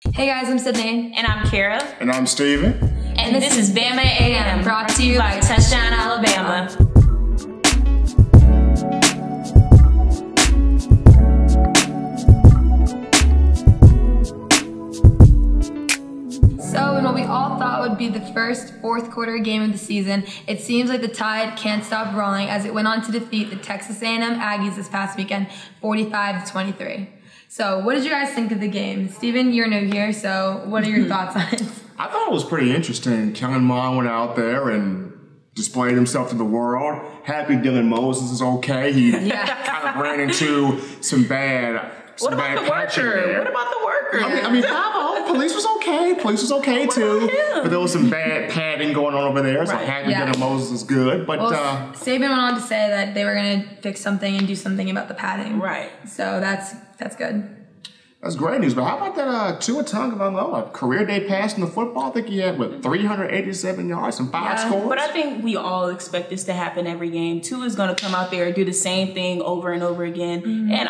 Hey guys, I'm Sydney. And I'm Khara. And I'm Steven. And this is Bama AM, brought to you by Touchdown Alabama. So, in what we all thought would be the first fourth quarter game of the season, it seems like the Tide can't stop rolling as it went on to defeat the Texas A&M Aggies this past weekend, 45-23. So, what did you guys think of the game? Steven, you're new here, so what are your thoughts on it? I thought it was pretty interesting. Kellen Mond went out there and displayed himself to the world. Happy Dylan Moses is okay. He kind of ran into some bad What about the worker? What about the worker? I mean, police was okay. Police was okay too. But there was some bad padding going on over there. So happy Dylan Moses is good. But Saban went on to say that they were going to fix something and do something about the padding. Right. So that's good. That's great news. But how about that Tua Tagovailoa, a career day pass in the football? I think he had, 387 yards and 5 scores? But I think we all expect this to happen every game. Tua is going to come out there and do the same thing over and over again. Mm-hmm. And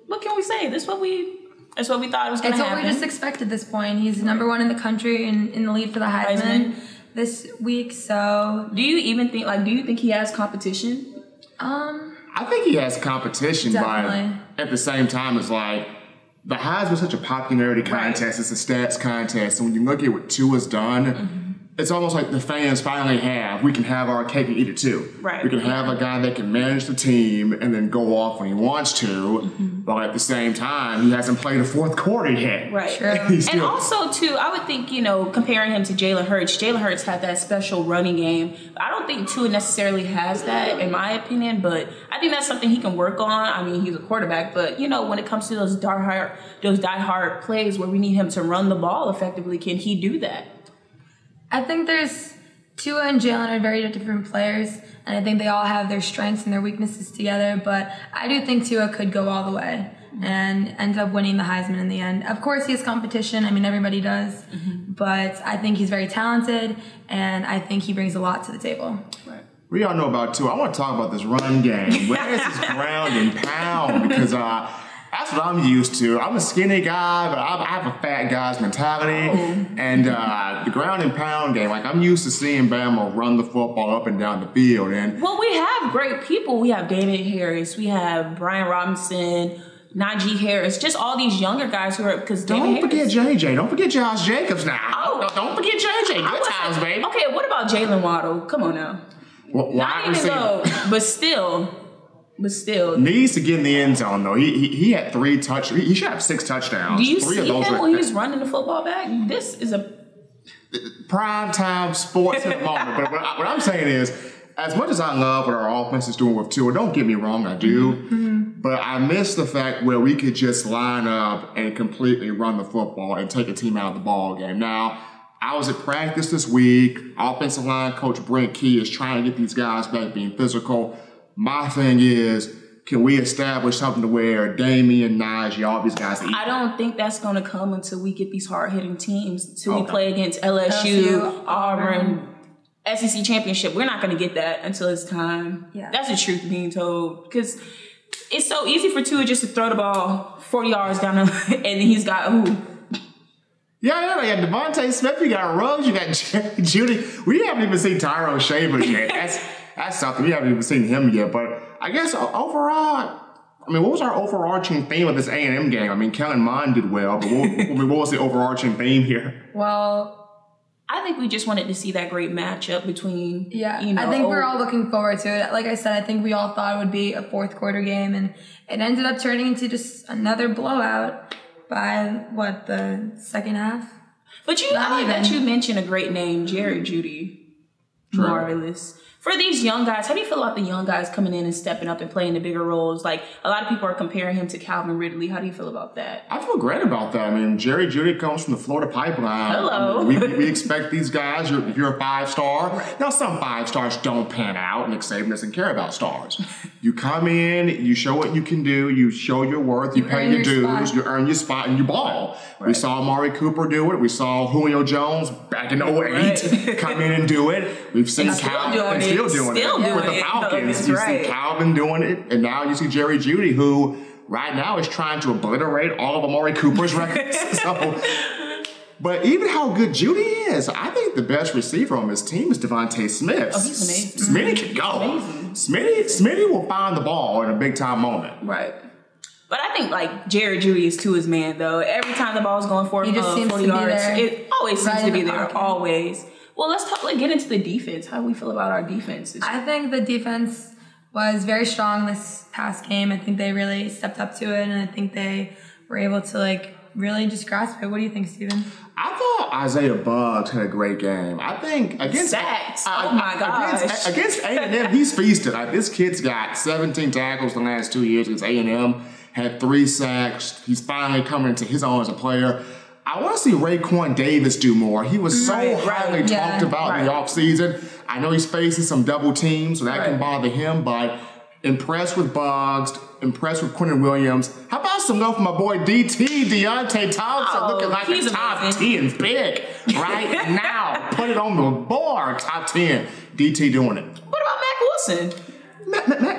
what can we say? That's what we thought it was going to happen. It's what we just expected at this point. He's number one in the country and in the lead for the Heisman this week. So, do you think he has competition? I think he has competition, definitely. But at the same time, it's like the Heisman is such a popularity contest. It's a stats contest. And when you look at what Tua's done, it's almost like the fans finally we can have our cake and eat it too. Right. We can have a guy that can manage the team and then go off when he wants to, but at the same time, he hasn't played a fourth quarter yet. Right. Sure. And also, too, I would think, comparing him to Jalen Hurts had that special running game. I don't think Tua necessarily has that, in my opinion, but I think that's something he can work on. I mean, he's a quarterback, but, when it comes to those die-hard plays where we need him to run the ball effectively, can he do that? I think Tua and Jalen are very different players, and I think they all have their strengths and their weaknesses together, but I do think Tua could go all the way and end up winning the Heisman in the end. Of course, he has competition. I mean, everybody does, but I think he's very talented, and I think he brings a lot to the table. Right. We all know about Tua. I want to talk about this run game. Where is this ground and pound? Because that's what I'm used to. I'm a skinny guy, but I have a fat guy's mentality. And the ground and pound game, I'm used to seeing Bama run the football up and down the field. And well, we have great people. We have David Harris. We have Brian Robinson, Najee Harris. Just all these younger guys who are Don't forget JJ. Don't forget Josh Jacobs now. Don't forget JJ. Good times, baby. Okay, what about Jalen Waddle? Come on now. Not even though, but still. Needs to get in the end zone, though. He had 3 touchdowns. He should have 6 touchdowns. Do you see him when he's running the football back? This is a prime time sports at the moment. But what I'm saying is, as much as I love what our offense is doing with Tua, don't get me wrong, I do. But I miss the fact where we could just line up and completely run the football and take a team out of the ball game. Now, I was at practice this week. Offensive line coach Brent Key is trying to get these guys back being physical. My thing is, can we establish something to where Damian, Najee, all these guys... I don't think that's going to come until we get these hard-hitting teams, until we play against LSU, Auburn, SEC Championship. We're not going to get that until it's time. Yeah. That's the truth being told. Because it's so easy for Tua just to throw the ball 40 yards down and he's got... Yeah, you got Devontae Smith, you got Ruggs, you got Judy. We haven't even seen Tyrone Shavers yet. That's something. We haven't even seen him yet. But I guess overall, what was our overarching theme of this A&M game? I mean, Kellen Mond did well, but what was the overarching theme here? Well, I think we just wanted to see that great matchup between, I think we're all looking forward to it. Like I said, I think we all thought it would be a fourth quarter game, and it ended up turning into just another blowout by, the second half? But I like that you mentioned a great name, Jerry Jeudy. Marvelous. For these young guys, how do you feel about the young guys coming in and stepping up and playing the bigger roles? Like, a lot of people are comparing him to Calvin Ridley. How do you feel about that? I feel great about that. I mean, Jerry Jeudy comes from the Florida Pipeline. Hello. We expect these guys, if you're a 5-star. Now, some 5-stars don't pan out. Nick Saban doesn't care about stars. You come in, you show what you can do, you show your worth, you pay your dues, you earn your spot, and you ball. Right. We saw Amari Cooper do it. We saw Julio Jones back in 08 come in and do it. We've seen Calvin still doing it. With the Falcons. You see Calvin doing it, and now you see Jerry Jeudy, who right now is trying to obliterate all of Amari Cooper's records. But even how good Judy is, I think the best receiver on this team is Devontae Smith. Oh, he's amazing. Smitty can go. Smitty will find the ball in a big time moment. Right. But I think like Jared Judy is to his man though. Every time the ball's going for 40 yards, it always seems to be there. Always. Well, let's get into the defense. How do we feel about our defense? I think the defense was very strong this past game. I think they really stepped up to it, and I think they were able to really just grasp it. What do you think, Steven? I thought Isaiah Buggs had a great game. I think against sacks. Oh my gosh. Against A&M, he's feasted. This kid's got 17 tackles the last 2 years against A&M. Had 3 sacks. He's finally coming into his own as a player. I want to see Raekwon Davis do more. He was so highly talked about in the offseason. I know he's facing some double teams, so that can bother him, but impressed with Buggs, impressed with Quentin Williams. How about some love for my boy DT, Deontay Thompson, looking like a top 10 pick right now. Put it on the board, top 10. DT doing it. What about Mac Wilson?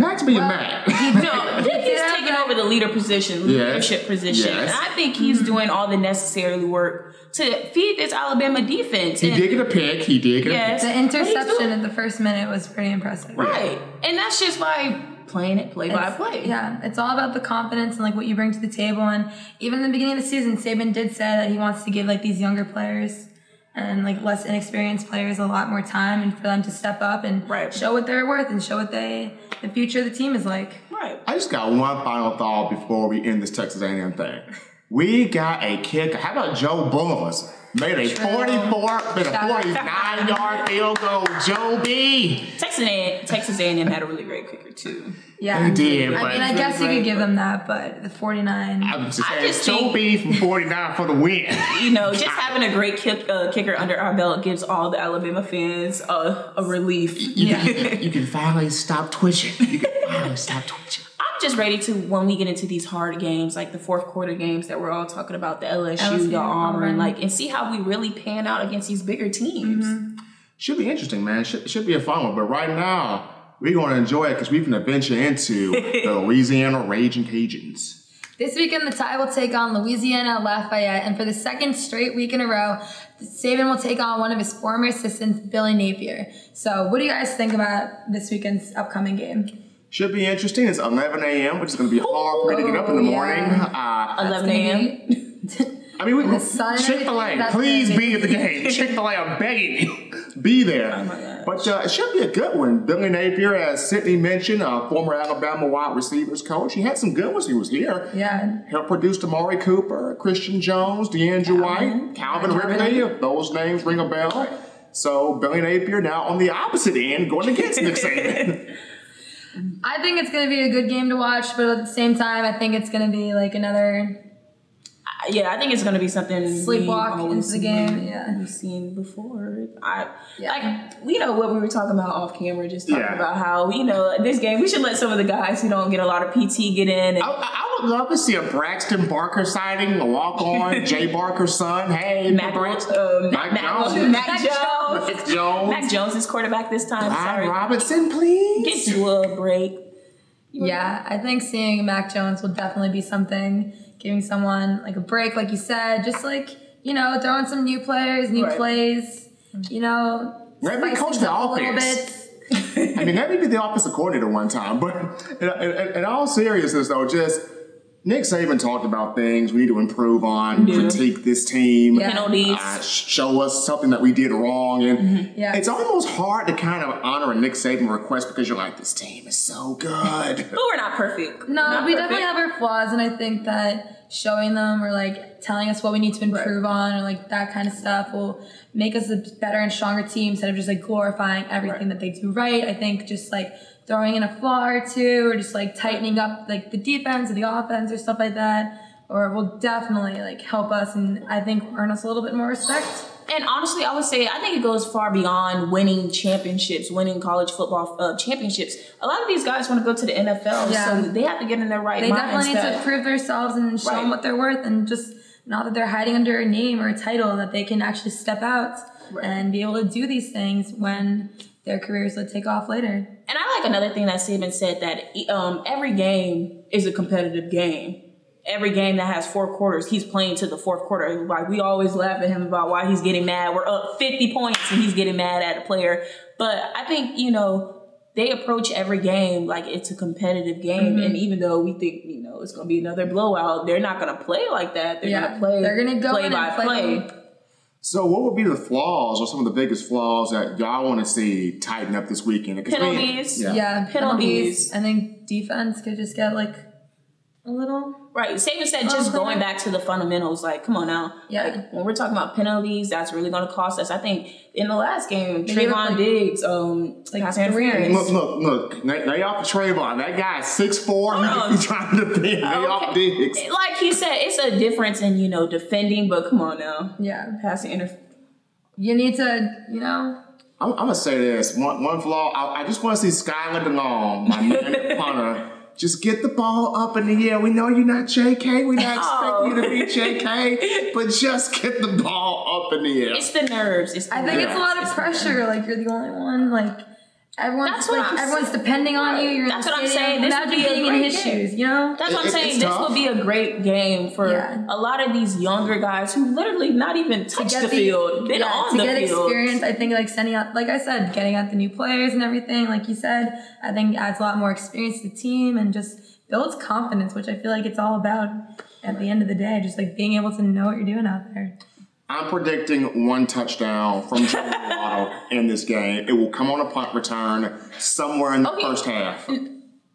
Max being Mac. He's taking over the leadership position. And I think he's doing all the necessary work to feed this Alabama defense. He did get a pick. The interception in the first minute was pretty impressive. Right. And that's just by playing it play by play. Yeah. It's all about the confidence and what you bring to the table. And even in the beginning of the season, Saban did say that he wants to give these younger players and less inexperienced players a lot more time, and for them to step up and show what they're worth and show what the future of the team is like. Right. I just got one final thought before we end this Texas A&M thing. We got a kicker. How about Joe Bullivers? Made a 49-yard field goal. Joe B. Texas A&M had a really great kicker too. Yeah, they did. I guess you could give them that, but the 49. I just Joe B from 49 for the win. Just having a great kicker under our belt gives all the Alabama fans a relief. You can finally stop twitching. I'm just ready to, when we get into these hard games, like the fourth quarter games that we're all talking about, the LSU, the Auburn, and see how we really pan out against these bigger teams. Mm-hmm. Should be interesting, man. Should be a fun one. But right now, we're going to enjoy it because we're going to venture into the Louisiana Raging Cajuns. This weekend, the Tide will take on Louisiana Lafayette, and for the second straight week in a row, Saban will take on one of his former assistants, Billy Napier. So what do you guys think about this weekend's upcoming game? Should be interesting. It's 11 a.m., which is going to be hard for me to get up in the morning. 11 a.m.? Chick-fil-A, please be at the game. Chick-fil-A, I'm begging you. Be there. Oh my gosh. But it should be a good one. Billy Napier, as Sydney mentioned, former Alabama wide receivers coach. He had some good ones. He was here. Yeah. Helped produce Amari Cooper, Christian Jones, DeAndre White, Calvin Ridley. Those names ring a bell. So Billy Napier now on the opposite end, going against Nick Saban. I think it's going to be a good game to watch, but at the same time, I think it's going to be another... Yeah, I think it's going to be something sleepwalk into the game. We've seen before. We know what we were talking about off camera, just talking about how, this game, we should let some of the guys who don't get a lot of PT get in. I would love to see a Braxton Barker sighting, a walk-on, Jay Barker's son. Hey, Mac Jones. Mac Jones is quarterback this time. Sorry. Robinson, please. Get you a break. Yeah, I think seeing Mac Jones will definitely be something. Giving someone a break, like you said, just throwing some new players, new plays, Maybe coach the offense. Let me be the offensive coordinator one time. But in all seriousness, though, just Nick Saban talked about things we need to improve on, critique this team, show us something that we did wrong. And it's almost hard to kind of honor a Nick Saban request because you're like, this team is so good. But we're not perfect. No, we definitely have our flaws, and I think that showing them or telling us what we need to improve on or that kind of stuff will make us a better and stronger team instead of just glorifying everything that they do right. I think just throwing in a flaw or two, or just tightening up the defense or the offense or stuff like that, or will definitely help us and I think earn us a little bit more respect. And honestly, I would say I think it goes far beyond winning championships, winning college football championships. A lot of these guys want to go to the NFL, so they have to get in their right mindset. They definitely need to prove themselves and show them what they're worth, and just not that they're hiding under a name or a title, that they can actually step out and be able to do these things when their careers would take off later. And I like another thing that Saban said, that every game is a competitive game. Every game that has 4 quarters, he's playing to the 4th quarter. Like, we always laugh at him about why he's getting mad. We're up 50 points and he's getting mad at a player. But I think, you know, they approach every game like it's a competitive game. And even though we think, you know, it's going to be another blowout, they're not going to play like that. They're going to play they're gonna go play by play. So what would be the flaws or some of the biggest flaws that y'all want to see tighten up this weekend? Penalties. Penalties. I think defense could just get like a little... Right. Saban said just going back to the fundamentals. Like, come on now. Yeah. Like, when we're talking about penalties, that's really going to cost us. I think in the last game, Trayvon Diggs, pass interference. Look. Now y'all for Trayvon. That guy is 6'4". He's trying to defend. Y'all Diggs. Like he said, it's a difference in, you know, defending, but come on now. Yeah. Passing interference. You need to, you know... I'm going to say this. One flaw. I just want to see Skylar DeLong, my man punter, just get the ball up in the air. We know you're not JK. We're not expecting you to be JK, but just get the ball up in the air. It's the nerves. I think it's a lot of pressure. Like, you're the only one. Like, everyone's depending on you. You're That's what I'm saying. This imagine would be being in his shoes, you know? That's what I'm saying. This will be a great game for a lot of these younger guys who literally not even touched the field. Been on the field. To get experience, I think, like, sending out, like I said, getting out the new players and everything, like you said, I think adds a lot more experience to the team and just builds confidence, which I feel like it's all about at the end of the day, just like being able to know what you're doing out there. I'm predicting 1 touchdown from Joe Waddle in this game. It will come on a punt return somewhere in the first half.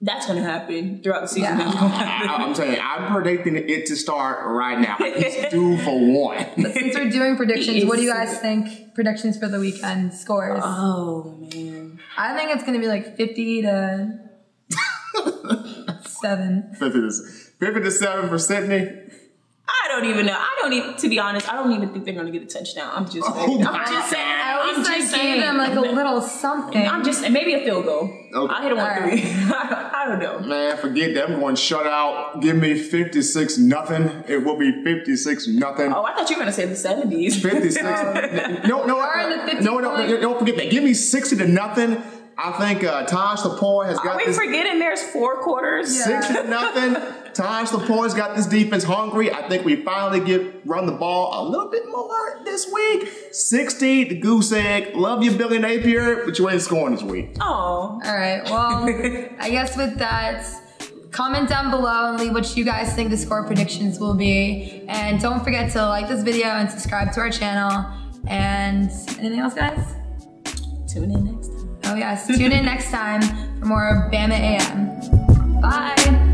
That's going to happen throughout the season. Yeah. I'm saying, I'm predicting it to start right now. It's due for 1. But since we're doing predictions, what do you guys think? Predictions for the weekend, scores. Oh, man. I think it's going to be like 50 to 7. 50 to 7 for Sydney. I don't even know. To be honest, I don't even think they're going to get a touchdown. I'm just saying. I gave them like a little something. I'm just saying, maybe a field goal. Okay. I'll hit a 1-3. I don't know. Man, forget that. I'm going shut out. Give me 56-0. It will be 56-0. Oh, I thought you were going to say the 70s. 56. No, don't forget that. Give me 60-0. I think Taj Lepore has got this. Are we forgetting there's 4 quarters? 60-0. Taj Lepore's got this defense hungry. I think we finally run the ball a little bit more this week. 60 to goose egg. Love you, Billy Napier, but you ain't scoring this week. Oh. All right. Well, I guess with that, comment down below and leave what you guys think the score predictions will be. And don't forget to like this video and subscribe to our channel. And anything else, guys? Tune in next time. Oh, yes. Tune in next time for more Bama AM. Bye.